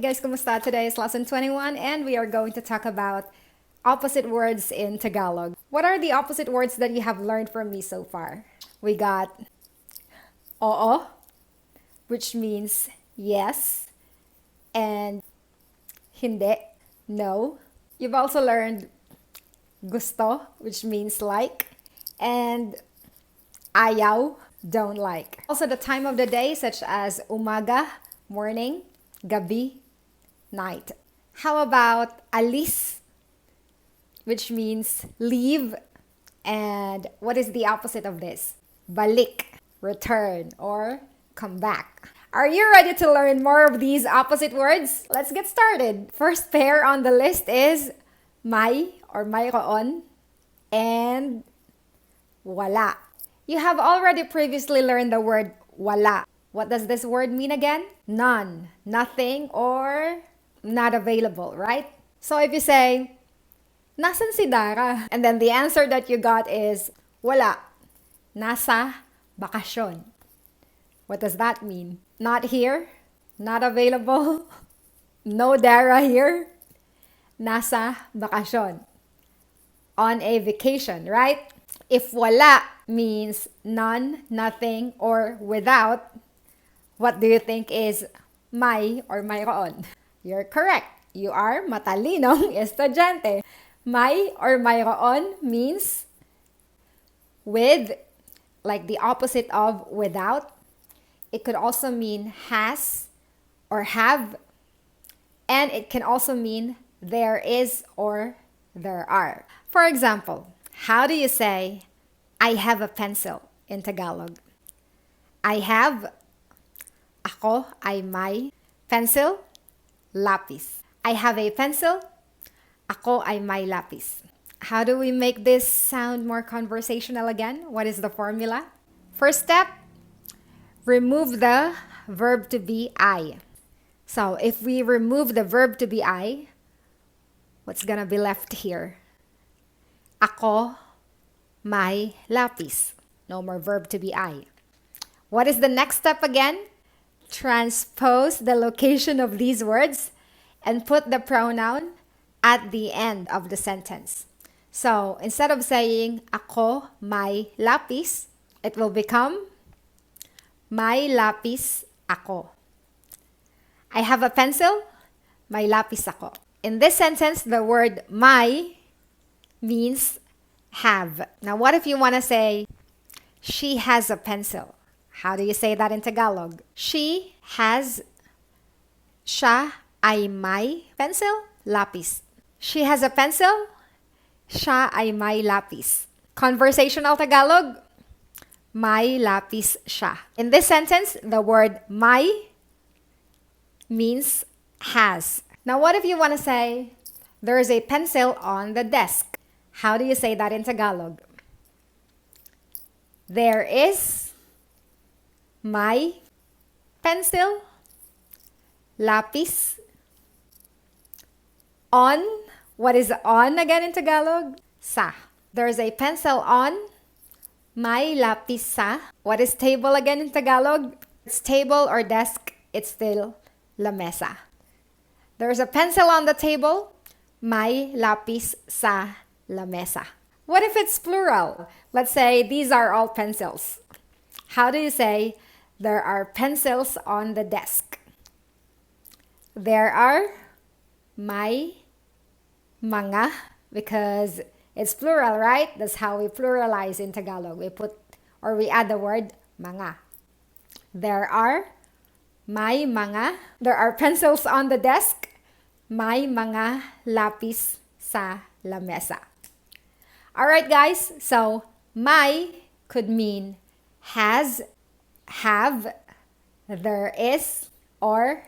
Hey guys, kumusta? Today is lesson 21 and we are going to talk about opposite words in Tagalog. What are the opposite words that you have learned from me so far? We got oo, which means yes, and hindi, no. You've also learned gusto, which means like, and ayaw, don't like. Also the time of the day, such as umaga, morning, gabi, night. How about alis, which means leave, and what is the opposite of this? Balik, return, or come back. Are you ready to learn more of these opposite words? Let's get started. First pair on the list is may or mayroon and wala. You have already previously learned the word wala. What does this word mean again? None, nothing, or not available, right? So if you say, nasan si Dara? And then the answer that you got is, wala, nasa bakasyon. What does that mean? Not here, not available, no Dara here, nasa bakasyon. On a vacation, right? If wala means none, nothing, or without, what do you think is may or mayroon? You're correct. You are matalinong estudyante. May or mayroon means with, like the opposite of without. It could also mean has or have. And it can also mean there is or there are. For example, how do you say, I have a pencil in Tagalog? I have, ako ay may pencil, lapis. I have a pencil, ako ay may lapis. How do we make this sound more conversational again? What is the formula? First step, remove the verb to be I. So if we remove the verb to be I, what's gonna be left here? Ako may lapis. No more verb to be I. What is the next step again? Transpose the location of these words and put the pronoun at the end of the sentence. So instead of saying ako may lapis, it will become may lapis ako. I have a pencil, may lapis ako. In this sentence, the word may means have. Now what if you want to say she has a pencil? How do you say that in Tagalog? She has, siya ay may pencil, lapis. She has a pencil, siya ay may lapis. Conversational Tagalog, may lapis siya. In this sentence, the word may means has. Now what if you want to say, there is a pencil on the desk? How do you say that in Tagalog? There is may pencil, lapis, on. What is on again in Tagalog? Sa. There is a pencil on, may lapis sa. What is table again in Tagalog? It's table or desk. It's still la mesa. There's a pencil on the table, may lapis sa la mesa. What if it's plural? Let's say these are all pencils. How do you say there are pencils on the desk? There are may mga, because it's plural, right? That's how we pluralize in Tagalog. We add the word mga. There are may mga. There are pencils on the desk. May mga lapis sa lamesa. Alright guys, so may could mean has, have, there is, or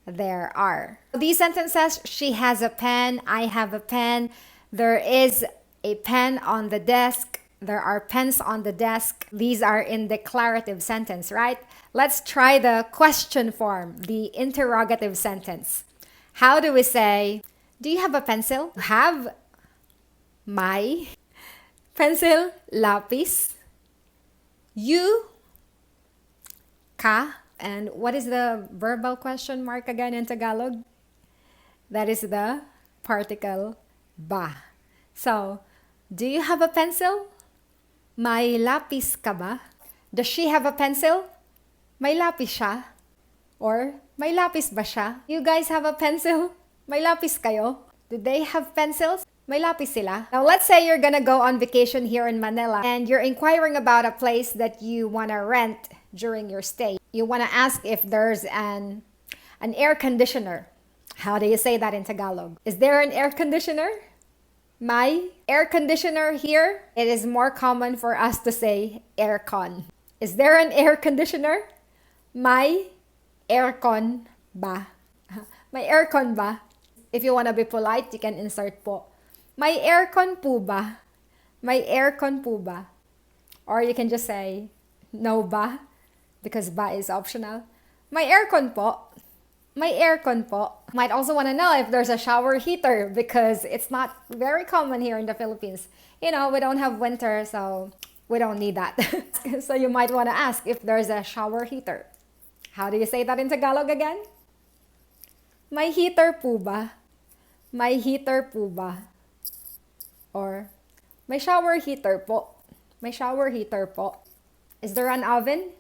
there are. These sentences, she has a pen, I have a pen, there is a pen on the desk, there are pens on the desk. These are in declarative sentence, right? Let's try the question form, the interrogative sentence. How do we say, do you have a pencil? Have may pencil, lapis. You, ka, And what is the verbal question mark again in Tagalog? That is the particle ba. So, do you have a pencil? May lapis ka ba? Does she have a pencil? May lapis siya? Or may lapis ba siya? You guys have a pencil? May lapis kayo? Do they have pencils? May lapis sila? Now let's say you're gonna go on vacation here in Manila and you're inquiring about a place that you wanna rent during your stay. You wanna ask if there's an air conditioner. How do you say that in Tagalog? Is there an air conditioner? May air conditioner here? It is more common for us to say aircon. Is there an air conditioner? May aircon ba? May aircon ba? If you wanna be polite, you can insert po. May aircon po ba? May aircon po ba? Or you can just say no ba, because ba is optional. May aircon po. May aircon po. Might also want to know if there's a shower heater, because it's not very common here in the Philippines. You know, we don't have winter, so we don't need that. So you might want to ask if there's a shower heater. How do you say that in Tagalog again? May heater po ba? May heater po ba? Or may shower heater po. May shower heater po. Is there an oven?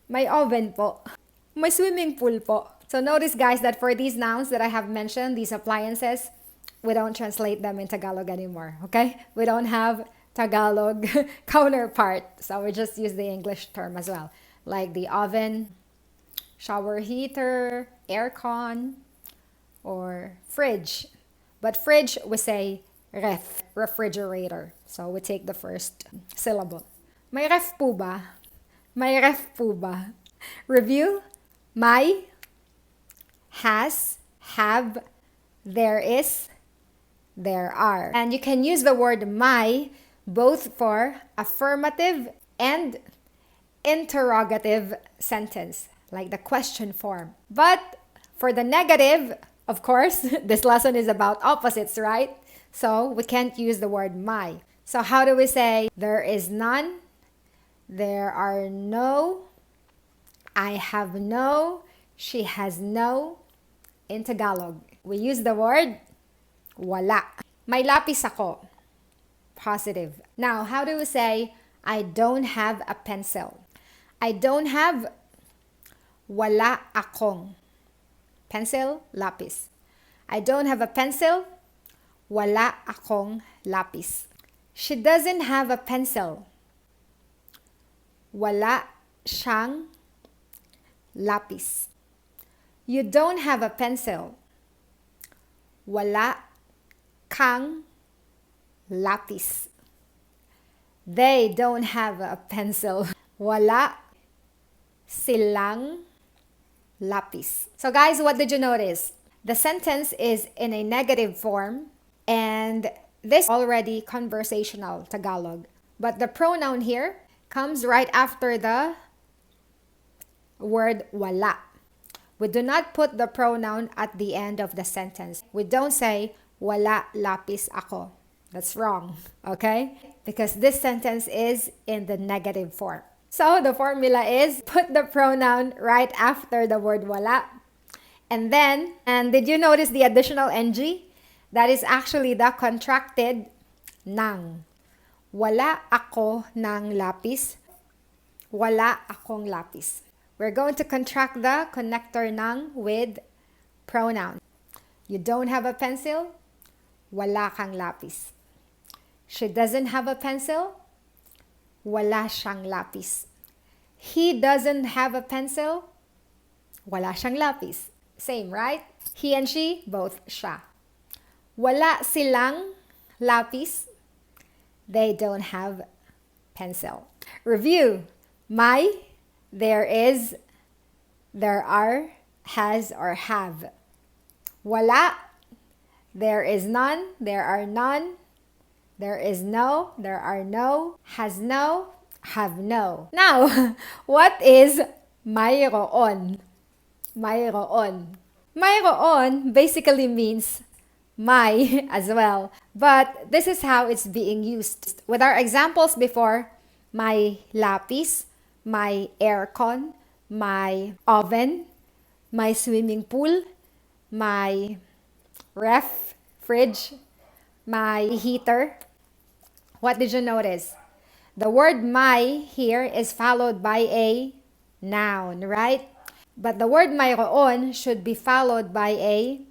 May oven po. May swimming pool po. So notice, guys, that for these nouns that I have mentioned, these appliances, we don't translate them in Tagalog anymore, okay? We don't have Tagalog counterpart. So we just use the English term as well. Like the oven, shower heater, aircon, or fridge. But fridge, we say ref, refrigerator. So we take the first syllable. May ref po ba? May ref po ba? Review. May, has, have, there is, there are. And you can use the word may both for affirmative and interrogative sentence, like the question form. But for the negative, of course, this lesson is about opposites, right? So we can't use the word may. So how do we say there is none, there are no, I have no, she has no? In Tagalog, we use the word wala. May lapis ako. Positive. Now, how do we say I don't have a pencil? I don't have, wala akong. Pencil, lapis. I don't have a pencil, wala akong lapis. She doesn't have a pencil. Wala siyang lapis. You don't have a pencil. Wala kang lapis. They don't have a pencil. Wala silang lapis. So guys, what did you notice? The sentence is in a negative form, and this already conversational Tagalog. But the pronoun here comes right after the word wala. We do not put the pronoun at the end of the sentence. We don't say, wala lapis ako. That's wrong, okay? Because this sentence is in the negative form. So the formula is put the pronoun right after the word wala. And then, and did you notice the additional ng? That is actually the contracted nang. Wala ako ng lapis. Wala akong lapis. We're going to contract the connector nang with pronoun. You don't have a pencil, wala kang lapis. She doesn't have a pencil, wala siyang lapis. He doesn't have a pencil, wala siyang lapis. Same, right? He and she, both siya. Wala silang lapis, they don't have pencil. Review. May, there is, there are, has, or have. Wala, there is none, there are none. There is no, there are no, has no, have no. Now, what is mayroon? Mayroon. Mayroon basically means may as well. But this is how it's being used. With our examples before, may lapis, may aircon, my oven, my swimming pool, my fridge, my heater. What did you notice? The word my here is followed by a noun, right? But the word mayroon should be followed by a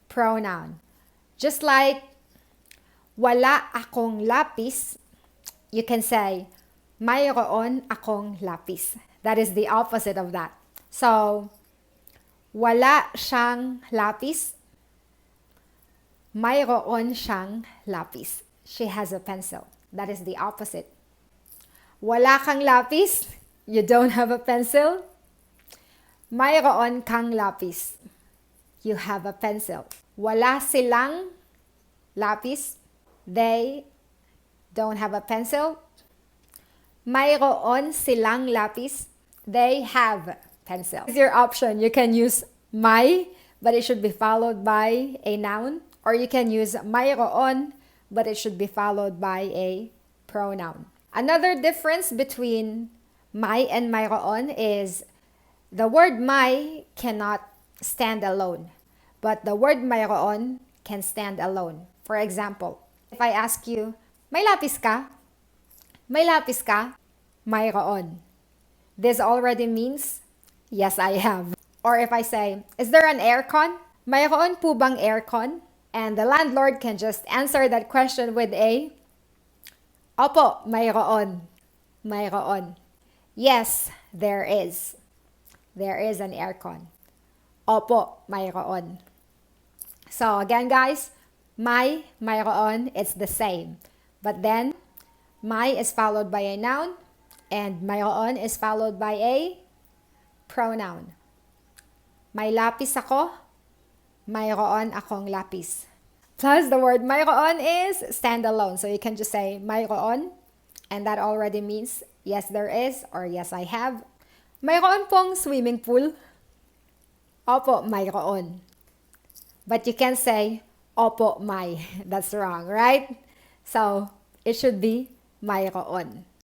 pronoun. Just like wala akong lapis, you can say mayroon akong lapis. That is the opposite of that. So, wala siyang lapis, mayroon siyang lapis. She has a pencil. That is the opposite. Wala kang lapis, you don't have a pencil. Mayroon kang lapis, you have a pencil. Wala silang lapis, they don't have a pencil. Mayroon silang lapis, they have pencil. It's your option. You can use may, but it should be followed by a noun. Or you can use mayroon, but it should be followed by a pronoun. Another difference between may and mayroon is the word may cannot stand alone, but the word mayroon can stand alone. For example, if I ask you, may lapis ka? May lapis ka? Mayroon. This already means, yes, I have. Or if I say, is there an aircon? Mayroon po bang aircon? And the landlord can just answer that question with a, opo, mayroon. Mayroon. Yes, there is. There is an aircon. Opo, mayroon. So again, guys, mayroon, it's the same. But then, may is followed by a noun, and mayroon is followed by a pronoun. May lapis ako, mayroon akong lapis. Plus, the word mayroon is standalone. So you can just say mayroon, and that already means yes, there is, or yes, I have. Mayroon pong swimming pool. Opo, mayroon. But you can say, opo, may. That's wrong, right? So, it should be mayroon.